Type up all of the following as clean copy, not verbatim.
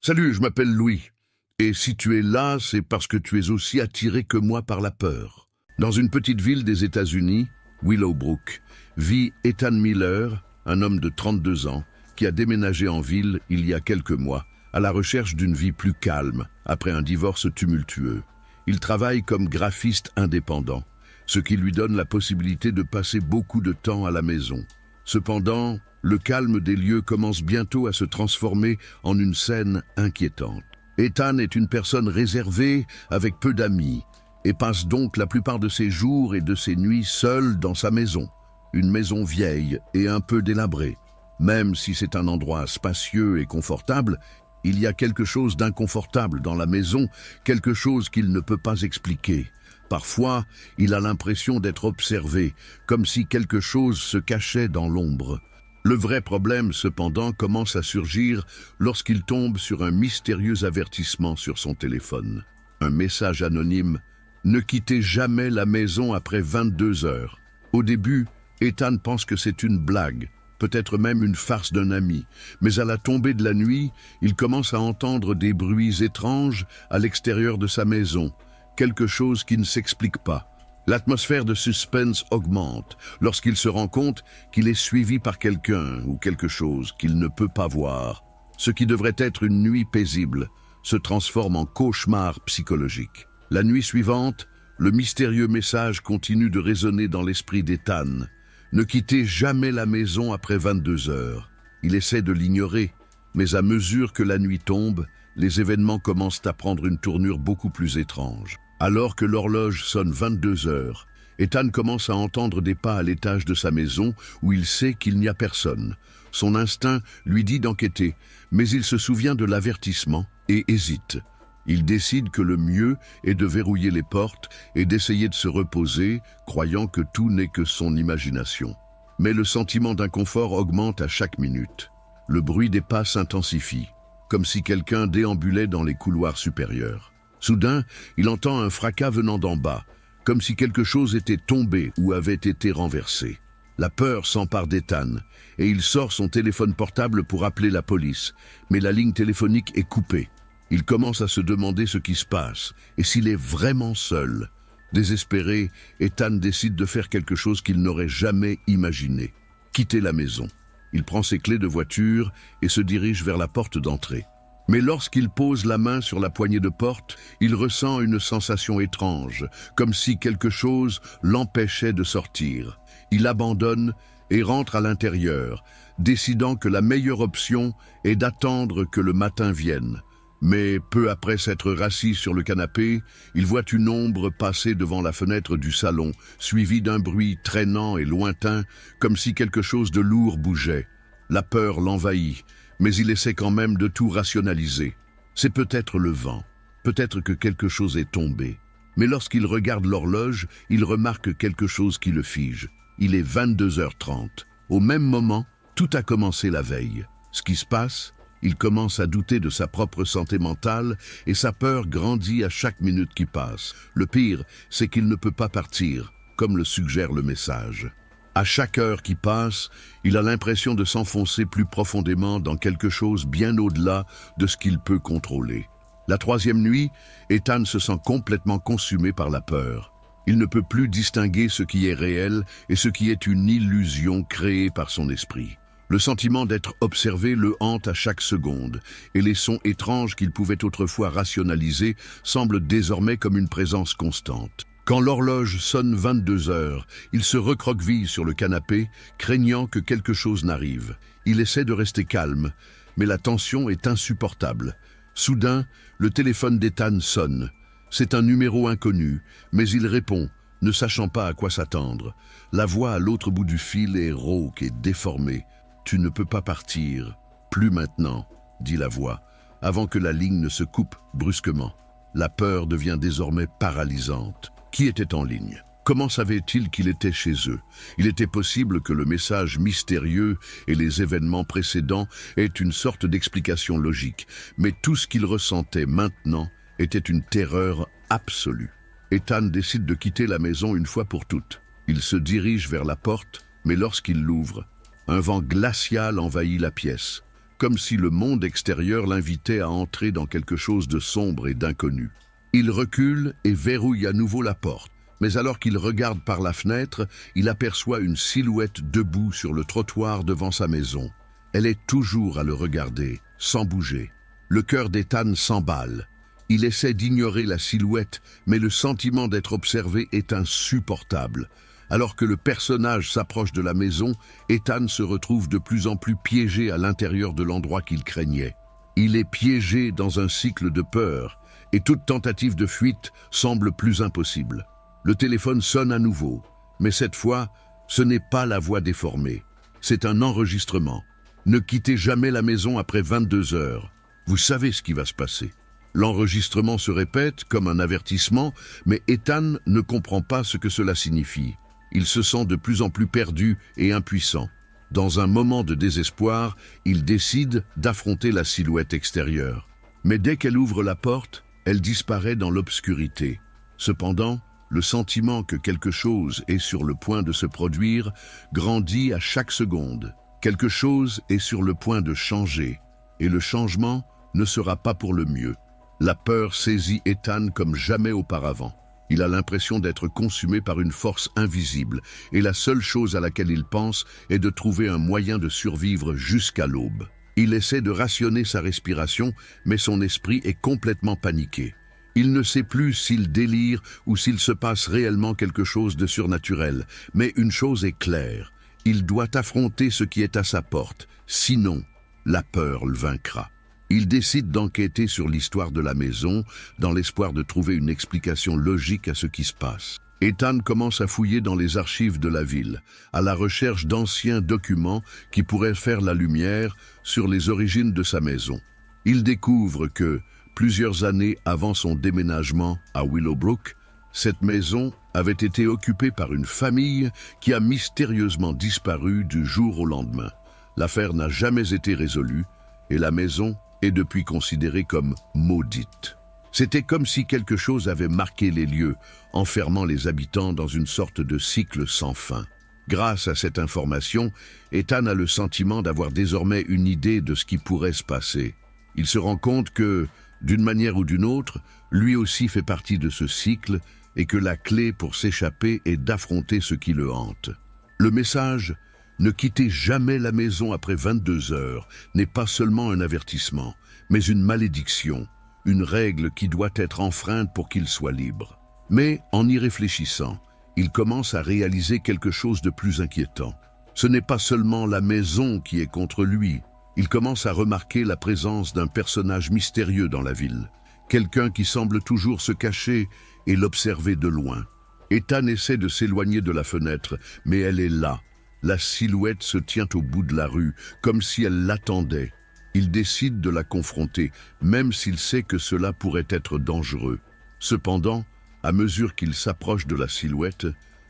Salut, je m'appelle Louis. Et si tu es là, c'est parce que tu es aussi attiré que moi par la peur. Dans une petite ville des États-Unis, Willowbrook, vit Ethan Miller, un homme de 32 ans, qui a déménagé en ville il y a quelques mois, à la recherche d'une vie plus calme, après un divorce tumultueux. Il travaille comme graphiste indépendant, ce qui lui donne la possibilité de passer beaucoup de temps à la maison. Cependant, le calme des lieux commence bientôt à se transformer en une scène inquiétante. Ethan est une personne réservée avec peu d'amis et passe donc la plupart de ses jours et de ses nuits seul dans sa maison. Une maison vieille et un peu délabrée. Même si c'est un endroit spacieux et confortable, il y a quelque chose d'inconfortable dans la maison, quelque chose qu'il ne peut pas expliquer. Parfois, il a l'impression d'être observé, comme si quelque chose se cachait dans l'ombre. Le vrai problème, cependant, commence à surgir lorsqu'il tombe sur un mystérieux avertissement sur son téléphone. Un message anonyme « Ne quittez jamais la maison après 22 heures ». Au début, Ethan pense que c'est une blague, peut-être même une farce d'un ami, mais à la tombée de la nuit, il commence à entendre des bruits étranges à l'extérieur de sa maison, quelque chose qui ne s'explique pas. L'atmosphère de suspense augmente lorsqu'il se rend compte qu'il est suivi par quelqu'un ou quelque chose qu'il ne peut pas voir. Ce qui devrait être une nuit paisible se transforme en cauchemar psychologique. La nuit suivante, le mystérieux message continue de résonner dans l'esprit d'Ethan. Ne quittez jamais la maison après 22 heures. Il essaie de l'ignorer, mais à mesure que la nuit tombe, les événements commencent à prendre une tournure beaucoup plus étrange. Alors que l'horloge sonne 22 heures, Ethan commence à entendre des pas à l'étage de sa maison où il sait qu'il n'y a personne. Son instinct lui dit d'enquêter, mais il se souvient de l'avertissement et hésite. Il décide que le mieux est de verrouiller les portes et d'essayer de se reposer, croyant que tout n'est que son imagination. Mais le sentiment d'inconfort augmente à chaque minute. Le bruit des pas s'intensifie, comme si quelqu'un déambulait dans les couloirs supérieurs. Soudain, il entend un fracas venant d'en bas, comme si quelque chose était tombé ou avait été renversé. La peur s'empare d'Ethan, et il sort son téléphone portable pour appeler la police, mais la ligne téléphonique est coupée. Il commence à se demander ce qui se passe, et s'il est vraiment seul. Désespéré, Ethan décide de faire quelque chose qu'il n'aurait jamais imaginé. Quitter la maison. Il prend ses clés de voiture et se dirige vers la porte d'entrée. Mais lorsqu'il pose la main sur la poignée de porte, il ressent une sensation étrange, comme si quelque chose l'empêchait de sortir. Il abandonne et rentre à l'intérieur, décidant que la meilleure option est d'attendre que le matin vienne. Mais peu après s'être rassis sur le canapé, il voit une ombre passer devant la fenêtre du salon, suivie d'un bruit traînant et lointain, comme si quelque chose de lourd bougeait. La peur l'envahit, mais il essaie quand même de tout rationaliser. C'est peut-être le vent, peut-être que quelque chose est tombé. Mais lorsqu'il regarde l'horloge, il remarque quelque chose qui le fige. Il est 22h30. Au même moment, tout a commencé la veille. Ce qui se passe, il commence à douter de sa propre santé mentale et sa peur grandit à chaque minute qui passe. Le pire, c'est qu'il ne peut pas partir, comme le suggère le message. À chaque heure qui passe, il a l'impression de s'enfoncer plus profondément dans quelque chose bien au-delà de ce qu'il peut contrôler. La troisième nuit, Ethan se sent complètement consumé par la peur. Il ne peut plus distinguer ce qui est réel et ce qui est une illusion créée par son esprit. Le sentiment d'être observé le hante à chaque seconde, et les sons étranges qu'il pouvait autrefois rationaliser semblent désormais comme une présence constante. Quand l'horloge sonne 22 heures, il se recroqueville sur le canapé, craignant que quelque chose n'arrive. Il essaie de rester calme, mais la tension est insupportable. Soudain, le téléphone d'Ethan sonne. C'est un numéro inconnu, mais il répond, ne sachant pas à quoi s'attendre. La voix à l'autre bout du fil est rauque et déformée. « Tu ne peux pas partir, plus maintenant », dit la voix, avant que la ligne ne se coupe brusquement. La peur devient désormais paralysante. Qui était en ligne? Comment savait-il qu'il était chez eux? Il était possible que le message mystérieux et les événements précédents aient une sorte d'explication logique, mais tout ce qu'il ressentait maintenant était une terreur absolue. Ethan décide de quitter la maison une fois pour toutes. Il se dirige vers la porte, mais lorsqu'il l'ouvre, un vent glacial envahit la pièce. comme si le monde extérieur l'invitait à entrer dans quelque chose de sombre et d'inconnu. Il recule et verrouille à nouveau la porte. Mais alors qu'il regarde par la fenêtre, il aperçoit une silhouette debout sur le trottoir devant sa maison. Elle est toujours à le regarder, sans bouger. Le cœur d'Ethan s'emballe. Il essaie d'ignorer la silhouette, mais le sentiment d'être observé est insupportable. Alors que le personnage s'approche de la maison, Ethan se retrouve de plus en plus piégé à l'intérieur de l'endroit qu'il craignait. Il est piégé dans un cycle de peur, et toute tentative de fuite semble plus impossible. Le téléphone sonne à nouveau, mais cette fois, ce n'est pas la voix déformée. C'est un enregistrement. Ne quittez jamais la maison après 22 heures. Vous savez ce qui va se passer. L'enregistrement se répète comme un avertissement, mais Ethan ne comprend pas ce que cela signifie. Il se sent de plus en plus perdu et impuissant. Dans un moment de désespoir, il décide d'affronter la silhouette extérieure. Mais dès qu'elle ouvre la porte, elle disparaît dans l'obscurité. Cependant, le sentiment que quelque chose est sur le point de se produire grandit à chaque seconde. Quelque chose est sur le point de changer, et le changement ne sera pas pour le mieux. La peur saisit Ethan comme jamais auparavant. Il a l'impression d'être consumé par une force invisible, et la seule chose à laquelle il pense est de trouver un moyen de survivre jusqu'à l'aube. Il essaie de rationner sa respiration, mais son esprit est complètement paniqué. Il ne sait plus s'il délire ou s'il se passe réellement quelque chose de surnaturel, mais une chose est claire, il doit affronter ce qui est à sa porte, sinon la peur le vaincra. Il décide d'enquêter sur l'histoire de la maison, dans l'espoir de trouver une explication logique à ce qui se passe. Ethan commence à fouiller dans les archives de la ville, à la recherche d'anciens documents qui pourraient faire la lumière sur les origines de sa maison. Il découvre que, plusieurs années avant son déménagement à Willowbrook, cette maison avait été occupée par une famille qui a mystérieusement disparu du jour au lendemain. L'affaire n'a jamais été résolue et la maison est depuis considérée comme maudite. C'était comme si quelque chose avait marqué les lieux, enfermant les habitants dans une sorte de cycle sans fin. Grâce à cette information, Ethan a le sentiment d'avoir désormais une idée de ce qui pourrait se passer. Il se rend compte que, d'une manière ou d'une autre, lui aussi fait partie de ce cycle et que la clé pour s'échapper est d'affronter ce qui le hante. Le message « Ne quittez jamais la maison après 22 heures » n'est pas seulement un avertissement, mais une malédiction, une règle qui doit être enfreinte pour qu'il soit libre. Mais, en y réfléchissant, il commence à réaliser quelque chose de plus inquiétant. Ce n'est pas seulement la maison qui est contre lui. Il commence à remarquer la présence d'un personnage mystérieux dans la ville. Quelqu'un qui semble toujours se cacher et l'observer de loin. Ethan essaie de s'éloigner de la fenêtre, mais elle est là. La silhouette se tient au bout de la rue, comme si elle l'attendait. Il décide de la confronter, même s'il sait que cela pourrait être dangereux. Cependant, à mesure qu'il s'approche de la silhouette,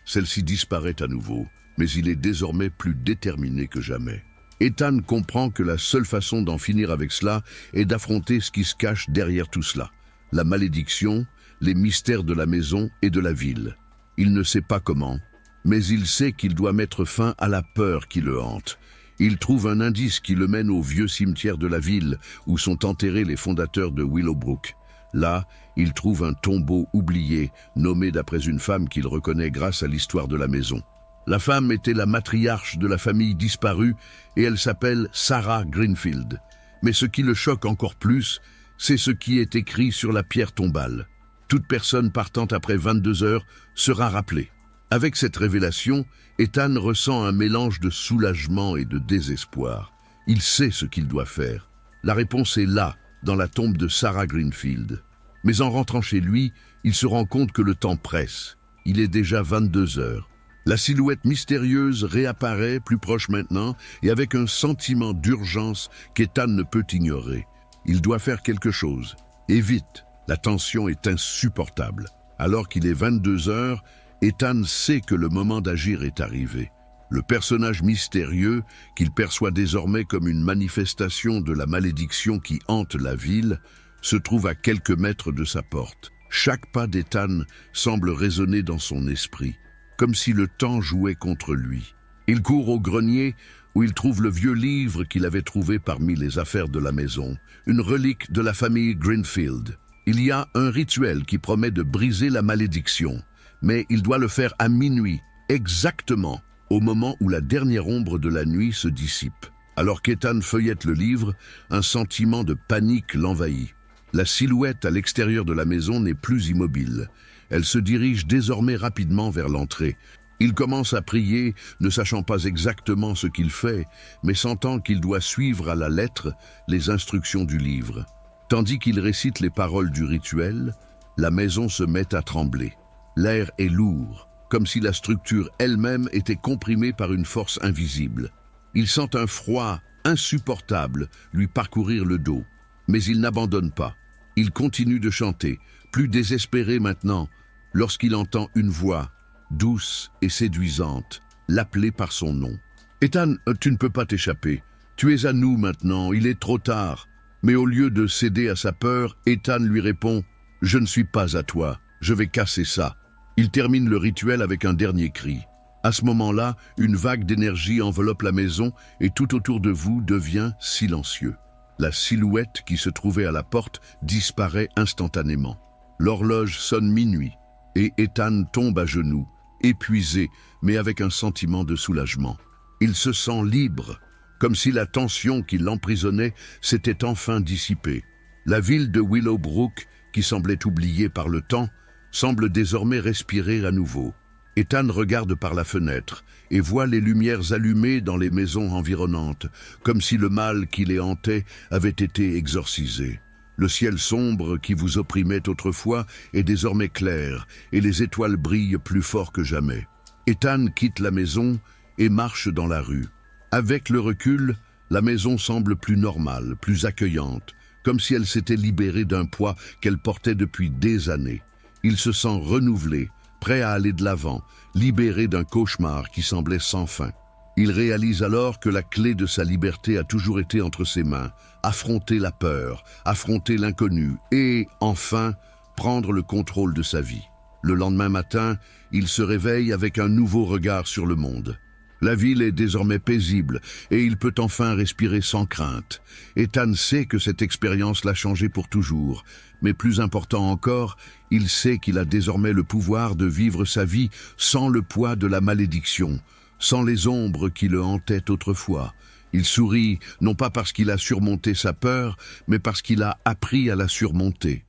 celle-ci disparaît à nouveau, mais il est désormais plus déterminé que jamais. Ethan comprend que la seule façon d'en finir avec cela est d'affronter ce qui se cache derrière tout cela. La malédiction, les mystères de la maison et de la ville. Il ne sait pas comment, mais il sait qu'il doit mettre fin à la peur qui le hante. Il trouve un indice qui le mène au vieux cimetière de la ville où sont enterrés les fondateurs de Willowbrook. Là, il trouve un tombeau oublié, nommé d'après une femme qu'il reconnaît grâce à l'histoire de la maison. La femme était la matriarche de la famille disparue et elle s'appelle Sarah Greenfield. Mais ce qui le choque encore plus, c'est ce qui est écrit sur la pierre tombale. Toute personne partant après 22 heures sera rappelée. Avec cette révélation, Ethan ressent un mélange de soulagement et de désespoir. Il sait ce qu'il doit faire. La réponse est là, dans la tombe de Sarah Greenfield. Mais en rentrant chez lui, il se rend compte que le temps presse. Il est déjà 22 heures. La silhouette mystérieuse réapparaît, plus proche maintenant, et avec un sentiment d'urgence qu'Ethan ne peut ignorer. Il doit faire quelque chose. Et vite, la tension est insupportable. Alors qu'il est 22 heures, Ethan sait que le moment d'agir est arrivé. Le personnage mystérieux, qu'il perçoit désormais comme une manifestation de la malédiction qui hante la ville, se trouve à quelques mètres de sa porte. Chaque pas d'Ethan semble résonner dans son esprit, comme si le temps jouait contre lui. Il court au grenier où il trouve le vieux livre qu'il avait trouvé parmi les affaires de la maison, une relique de la famille Greenfield. Il y a un rituel qui promet de briser la malédiction, mais il doit le faire à minuit, exactement, au moment où la dernière ombre de la nuit se dissipe. Alors qu'Ethan feuillette le livre, un sentiment de panique l'envahit. La silhouette à l'extérieur de la maison n'est plus immobile. Elle se dirige désormais rapidement vers l'entrée. Il commence à prier, ne sachant pas exactement ce qu'il fait, mais sentant qu'il doit suivre à la lettre les instructions du livre. Tandis qu'il récite les paroles du rituel, la maison se met à trembler. L'air est lourd, comme si la structure elle-même était comprimée par une force invisible. Il sent un froid insupportable lui parcourir le dos, mais il n'abandonne pas. Il continue de chanter, plus désespéré maintenant, lorsqu'il entend une voix, douce et séduisante, l'appeler par son nom. « Ethan, tu ne peux pas t'échapper. Tu es à nous maintenant, il est trop tard. » Mais au lieu de céder à sa peur, Ethan lui répond « Je ne suis pas à toi, je vais casser ça. » Il termine le rituel avec un dernier cri. À ce moment-là, une vague d'énergie enveloppe la maison et tout autour de vous devient silencieux. La silhouette qui se trouvait à la porte disparaît instantanément. L'horloge sonne minuit et Ethan tombe à genoux, épuisé mais avec un sentiment de soulagement. Il se sent libre, comme si la tension qui l'emprisonnait s'était enfin dissipée. La ville de Willowbrook, qui semblait oubliée par le temps, semble désormais respirer à nouveau. Ethan regarde par la fenêtre et voit les lumières allumées dans les maisons environnantes, comme si le mal qui les hantait avait été exorcisé. Le ciel sombre qui vous opprimait autrefois est désormais clair et les étoiles brillent plus fort que jamais. Ethan quitte la maison et marche dans la rue. Avec le recul, la maison semble plus normale, plus accueillante, comme si elle s'était libérée d'un poids qu'elle portait depuis des années. Il se sent renouvelé, prêt à aller de l'avant, libéré d'un cauchemar qui semblait sans fin. Il réalise alors que la clé de sa liberté a toujours été entre ses mains, affronter la peur, affronter l'inconnu et, enfin, prendre le contrôle de sa vie. Le lendemain matin, il se réveille avec un nouveau regard sur le monde. La ville est désormais paisible et il peut enfin respirer sans crainte. Ethan sait que cette expérience l'a changé pour toujours, mais plus important encore, il sait qu'il a désormais le pouvoir de vivre sa vie sans le poids de la malédiction, sans les ombres qui le hantaient autrefois. Il sourit, non pas parce qu'il a surmonté sa peur, mais parce qu'il a appris à la surmonter.